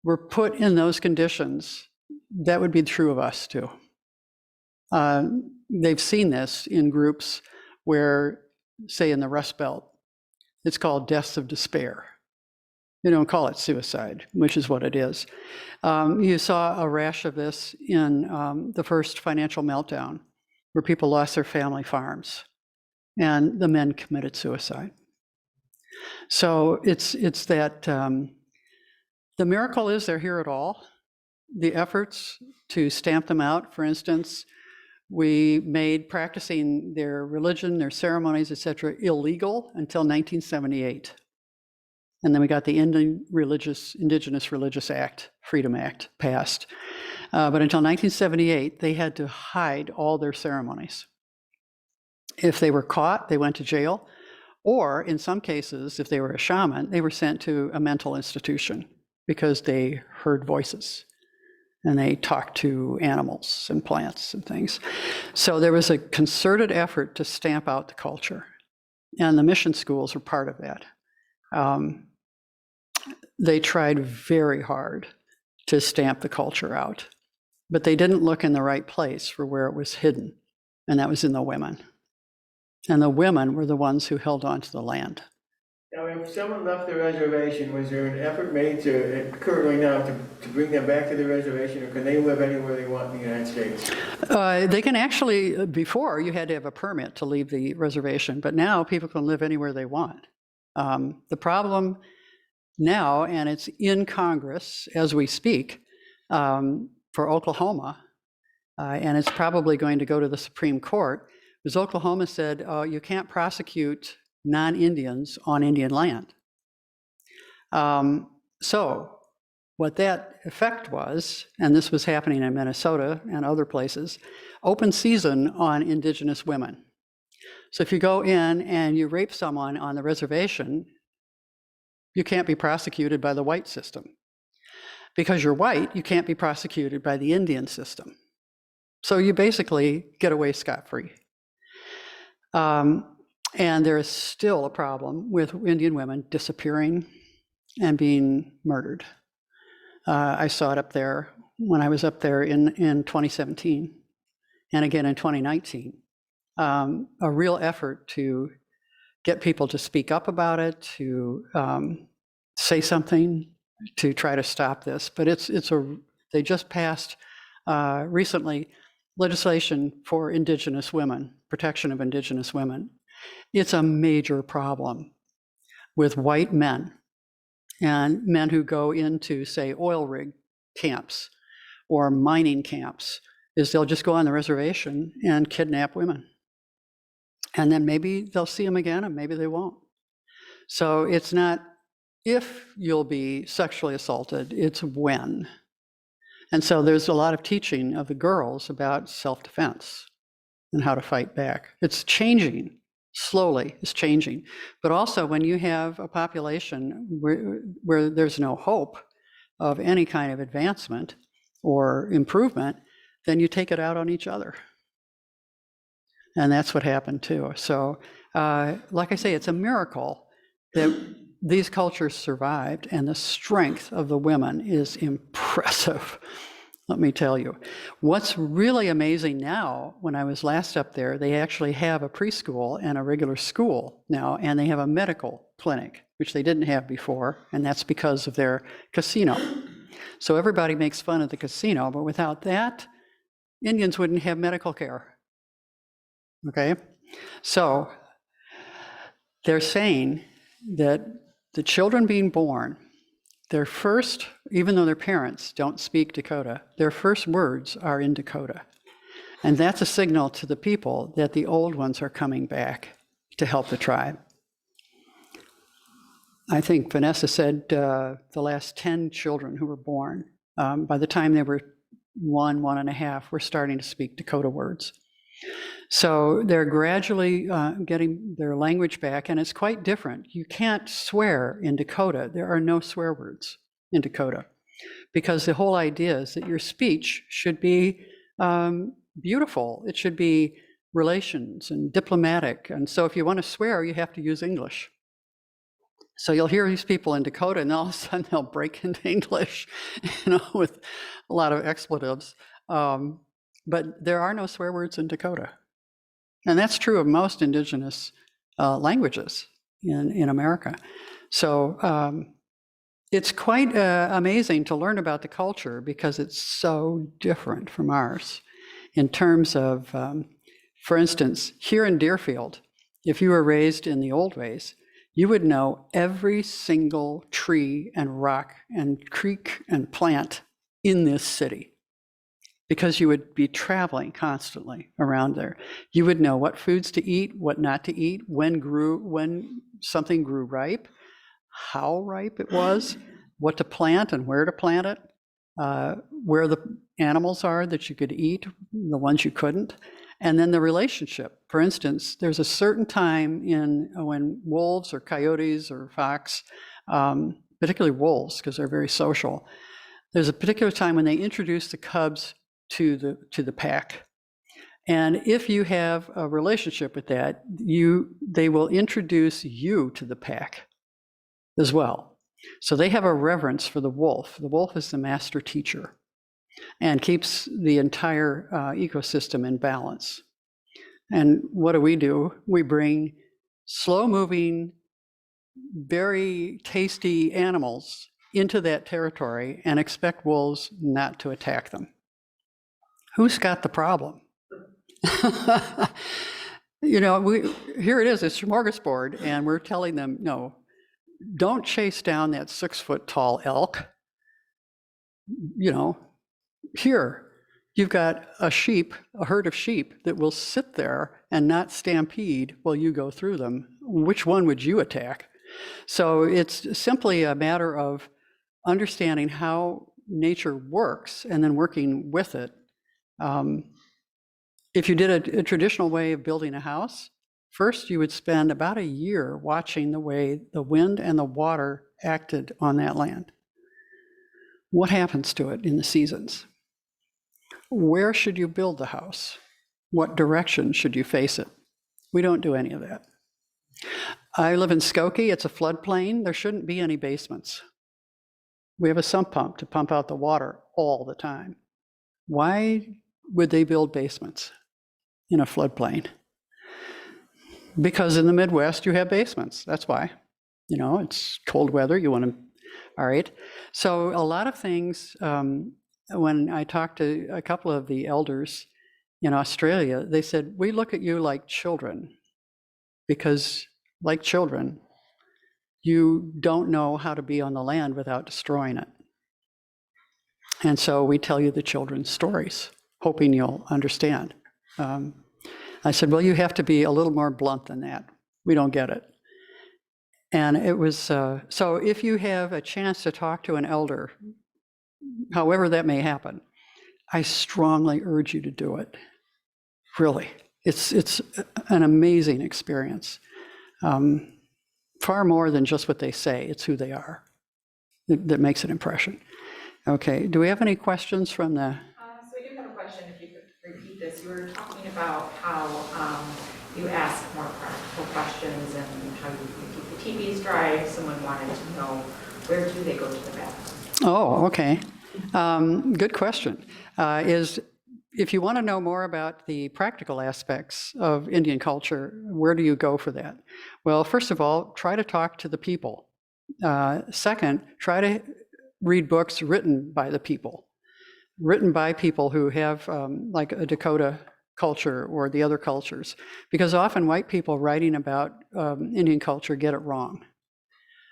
were put in those conditions, that would be true of us too. They've seen this in groups where, say in the Rust Belt, it's called deaths of despair. They don't call it suicide, which is what it is. You saw a rash of this in the first financial meltdown, where people lost their family farms, and the men committed suicide. So it's that the miracle is they're here at all. The efforts to stamp them out, for instance, we made practicing their religion, their ceremonies, etc., illegal until 1978. And then we got the Indigenous Religious Act, Freedom Act, passed. But until 1978, they had to hide all their ceremonies. If they were caught, they went to jail. Or in some cases, if they were a shaman, they were sent to a mental institution because they heard voices. And they talked to animals and plants and things. So there was a concerted effort to stamp out the culture. And the mission schools were part of that. They tried very hard to stamp the culture out, but they didn't look in the right place for where it was hidden, and that was in the women. And the women were the ones who held on to the land. Now, if someone left the reservation, was there an effort made currently now to bring them back to the reservation, or can they live anywhere they want in the United States? They can actually, before you had to have a permit to leave the reservation, but now people can live anywhere they want. The problem now, and it's in Congress as we speak, for Oklahoma, and it's probably going to go to the Supreme Court, is Oklahoma said, you can't prosecute non-Indians on Indian land. So what that effect was, and this was happening in Minnesota and other places, open season on Indigenous women. So if you go in and you rape someone on the reservation, you can't be prosecuted by the white system. Because you're white, you can't be prosecuted by the Indian system. So you basically get away scot-free. And there is still a problem with Indian women disappearing and being murdered. I saw it up there when I was up there in 2017 and again in 2019. A real effort to get people to speak up about it, to say something, to try to stop this. But they just passed recently legislation for Indigenous women, protection of Indigenous women. It's a major problem with white men and men who go into, say, oil rig camps or mining camps, is they'll just go on the reservation and kidnap women. And then maybe they'll see them again and maybe they won't. So it's not if you'll be sexually assaulted, it's when. And so there's a lot of teaching of the girls about self-defense and how to fight back. It's changing, slowly it's changing. But also when you have a population where there's no hope of any kind of advancement or improvement, then you take it out on each other. And that's what happened too. So like I say, it's a miracle that these cultures survived, and the strength of the women is impressive, let me tell you. What's really amazing now, when I was last up there, they actually have a preschool and a regular school now, and they have a medical clinic, which they didn't have before, and that's because of their casino. So everybody makes fun of the casino, but without that, Indians wouldn't have medical care. Okay? So they're saying that the children being born, their first, even though their parents don't speak Dakota, their first words are in Dakota. And that's a signal to the people that the old ones are coming back to help the tribe. I think Vanessa said the last 10 children who were born, by the time they were 1.5, were starting to speak Dakota words. So they're gradually getting their language back, and it's quite different. You can't swear in Dakota. There are no swear words in Dakota, because the whole idea is that your speech should be beautiful. It should be relations and diplomatic. And so if you want to swear, you have to use English. So you'll hear these people in Dakota, and all of a sudden they'll break into English, with a lot of expletives. But there are no swear words in Dakota. And that's true of most indigenous languages in America. So it's quite amazing to learn about the culture, because it's so different from ours in terms of, for instance, here in Deerfield, if you were raised in the old ways, you would know every single tree and rock and creek and plant in this city, because you would be traveling constantly around there. You would know what foods to eat, what not to eat, when something grew ripe, how ripe it was, what to plant and where to plant it, where the animals are that you could eat, the ones you couldn't, and then the relationship. For instance, there's a certain time when wolves or coyotes or fox, particularly wolves, because they're very social, there's a particular time when they introduce the cubs to the pack. And if you have a relationship with that, they will introduce you to the pack as well. So they have a reverence for the wolf. The wolf is the master teacher and keeps the entire ecosystem in balance. And what do? We bring slow-moving, very tasty animals into that territory and expect wolves not to attack them. Who's got the problem? Here it is, it's smorgasbord, and we're telling them, no, don't chase down that 6-foot-tall elk. Here, you've got a herd of sheep that will sit there and not stampede while you go through them. Which one would you attack? So it's simply a matter of understanding how nature works and then working with it. If you did a traditional way of building a house, first you would spend about a year watching the way the wind and the water acted on that land. What happens to it in the seasons? Where should you build the house? What direction should you face it? We don't do any of that. I live in Skokie. It's a floodplain. There shouldn't be any basements. We have a sump pump to pump out the water all the time. Why would they build basements in a floodplain? Because in the Midwest, you have basements. That's why. It's cold weather. You want to, all right. So a lot of things, when I talked to a couple of the elders in Australia, they said, we look at you like children, because like children, you don't know how to be on the land without destroying it. And so we tell you the children's stories, hoping you'll understand. I said, well, you have to be a little more blunt than that. We don't get it. And it was, so if you have a chance to talk to an elder, however that may happen, I strongly urge you to do it. Really, it's an amazing experience. Far more than just what they say, it's who they are that makes an impression. Okay, do we have any questions from the? So we do have a question, if you could repeat this. You were talking about how you ask more practical questions and how you keep the teepees dry. If someone wanted to know, where do they go to the bathroom? Oh, okay. Good question. If you want to know more about the practical aspects of Indian culture, where do you go for that? Well, first of all, try to talk to the people. Second, try to read books written by the people, written by people who have like a Dakota culture or the other cultures, because often white people writing about Indian culture get it wrong.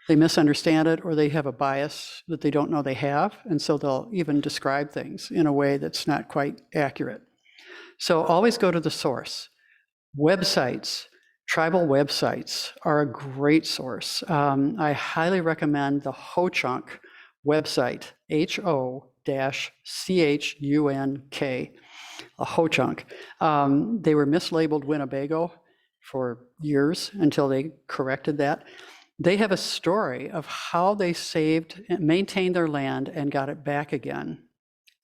They misunderstand it, or they have a bias that they don't know they have, and so they'll even describe things in a way that's not quite accurate. So always go to the source. Websites, tribal websites are a great source. I highly recommend the Ho-Chunk website, Ho-Chunk, a Ho-Chunk. They were mislabeled Winnebago for years until they corrected that. They have a story of how they saved and maintained their land and got it back again.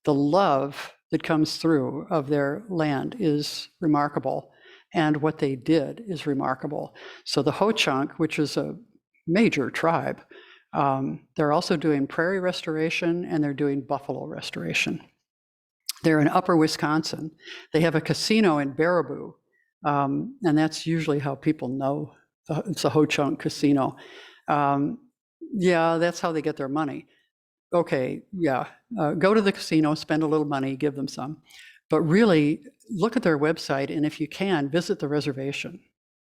The love that comes through of their land is remarkable, and what they did is remarkable. So the Ho-Chunk, which is a major tribe, they're also doing prairie restoration and they're doing buffalo restoration. They're in upper Wisconsin. They have a casino in Baraboo, and that's usually how people know it's a Ho-Chunk casino. Yeah, that's how they get their money. Okay, yeah, go to the casino, spend a little money, give them some. But really, look at their website, and if you can, visit the reservation.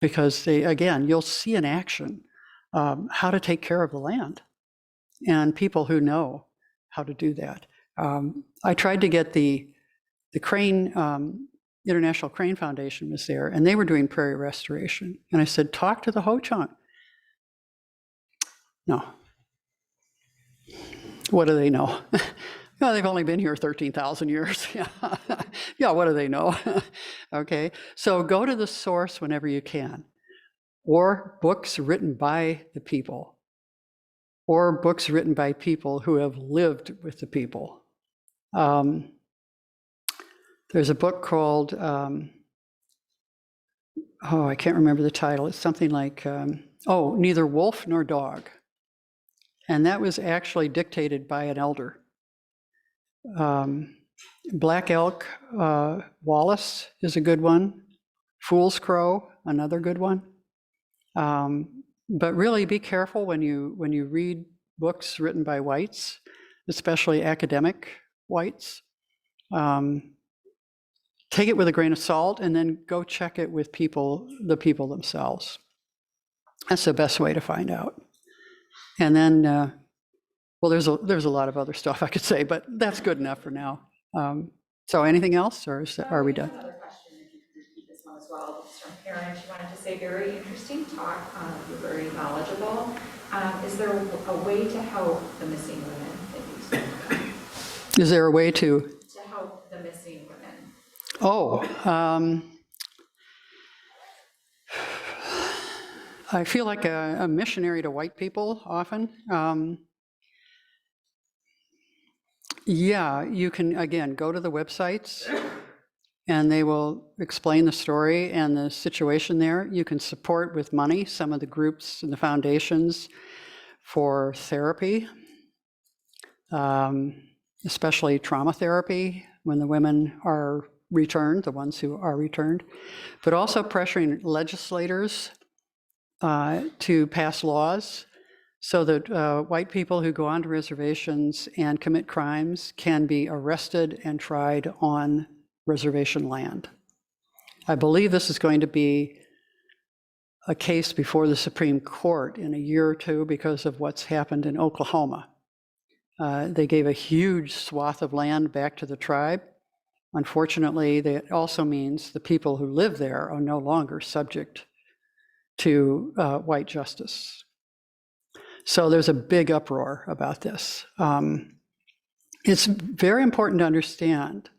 Because they, again, you'll see in action how to take care of the land and people who know how to do that. I tried to get the Crane, International Crane Foundation was there, and they were doing prairie restoration. And I said, talk to the Ho-Chunk. No. What do they know? No, they've only been here 13,000 years. Yeah, what do they know? Okay, so go to the source whenever you can, or books written by the people, or books written by people who have lived with the people. There's a book called, I can't remember the title. It's something like, Neither Wolf Nor Dog. And that was actually dictated by an elder. Black Elk, Wallace is a good one. Fool's Crow, another good one. But really be careful when you read books written by whites, especially academic whites. Take it with a grain of salt, and then go check it with the people themselves. That's the best way to find out. And then, well, there's a lot of other stuff I could say, but that's good enough for now. So anything else, or are we done? Another question, if you could repeat this one as well. This is from Karen. She wanted to say, very interesting talk. You're very knowledgeable. Is there a way to help the missing women that you spoke about? Is there a way to help the missing women? I feel like a missionary to white people often. Yeah, you can, again, go to the websites and they will explain the story and the situation there. You can support with money some of the groups and the foundations for therapy, especially trauma therapy when the women are returned, the ones who are returned, but also pressuring legislators to pass laws so that white people who go onto reservations and commit crimes can be arrested and tried on reservation land. I believe this is going to be a case before the Supreme Court in a year or two because of what's happened in Oklahoma. They gave a huge swath of land back to the tribe. Unfortunately, that also means the people who live there are no longer subject to white justice. So there's a big uproar about this. It's very important to understand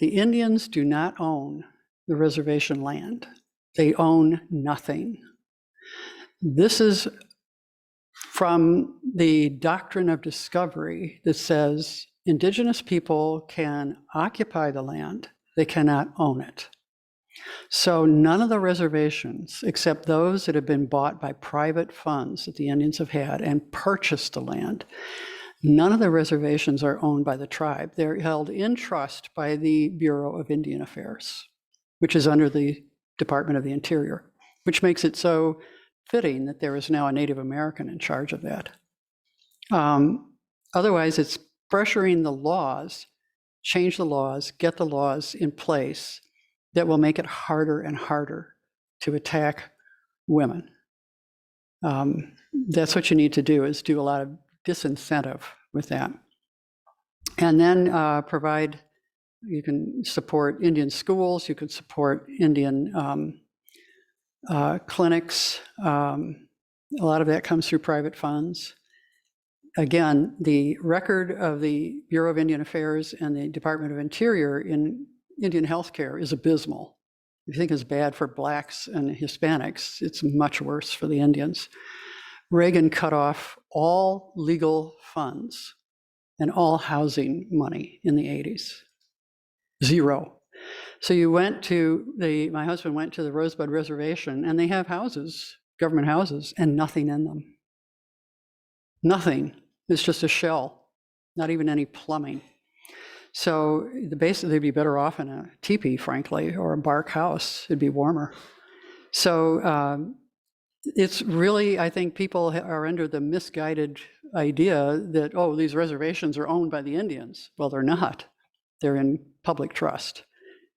the Indians do not own the reservation land. They own nothing. This is from the doctrine of discovery that says indigenous people can occupy the land, they cannot own it. So none of the reservations, except those that have been bought by private funds that the Indians have had and purchased the land, none of the reservations are owned by the tribe. They're held in trust by the Bureau of Indian Affairs, which is under the Department of the Interior, which makes it so fitting that there is now a Native American in charge of that. Otherwise, it's pressuring the laws, change the laws, get the laws in place that will make it harder and harder to attack women. That's what you need to do, is do a lot of disincentive with that. And then provide, you can support Indian schools, you can support Indian clinics. A lot of that comes through private funds. Again, the record of the Bureau of Indian Affairs and the Department of Interior in Indian healthcare is abysmal. If you think it's bad for Blacks and Hispanics, it's much worse for the Indians. Reagan cut off all legal funds and all housing money in the 80s. Zero. So you went to my husband went to the Rosebud Reservation, and they have houses, government houses, and nothing in them. Nothing. It's just a shell, not even any plumbing. So basically, they'd be better off in a teepee, frankly, or a bark house. It'd be warmer. So it's really, I think people are under the misguided idea that, oh, these reservations are owned by the Indians. Well, they're not. They're in public trust.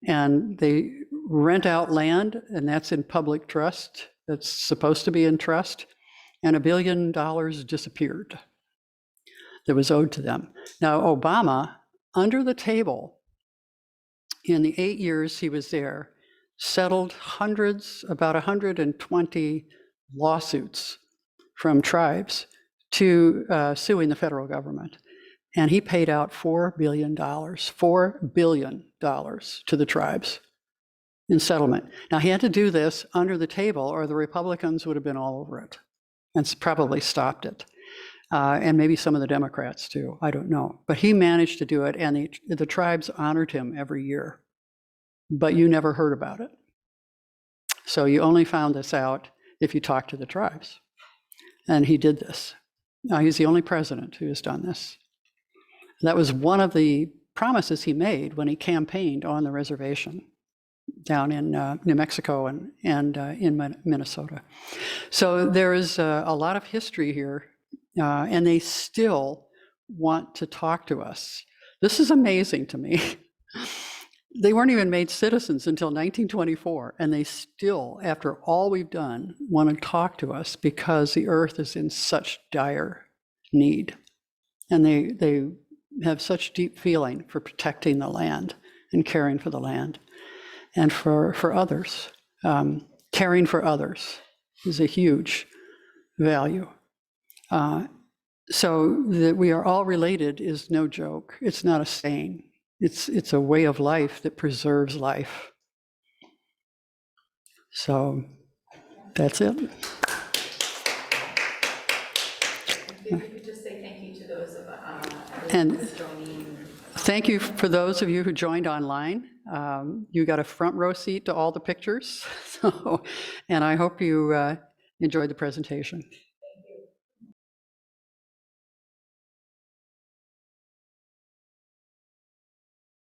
And they rent out land, and that's in public trust. That's supposed to be in trust. And $1 billion disappeared that was owed to them. Now, Obama, under the table, in the 8 years he was there, settled about 120 lawsuits from tribes to suing the federal government. And he paid out $4 billion to the tribes in settlement. Now, he had to do this under the table, or the Republicans would have been all over it and probably stopped it. And maybe some of the Democrats too, I don't know. But he managed to do it, and the tribes honored him every year. But you never heard about it. So you only found this out if you talked to the tribes. And he did this. Now, he's the only president who has done this. That was one of the promises he made when he campaigned on the reservation down in New Mexico and in Minnesota. So there is a lot of history here, and they still want to talk to us. This is amazing to me. They weren't even made citizens until 1924, and they still, after all we've done, want to talk to us because the earth is in such dire need. And they have such deep feeling for protecting the land and caring for the land and for others. Caring for others is a huge value. So that we are all related is no joke. It's not a saying. It's a way of life that preserves life. So that's it. If you could just say thank you to those of And joining. thank you for those of you who joined online. You got a front row seat to all the pictures. And I hope you enjoyed the presentation.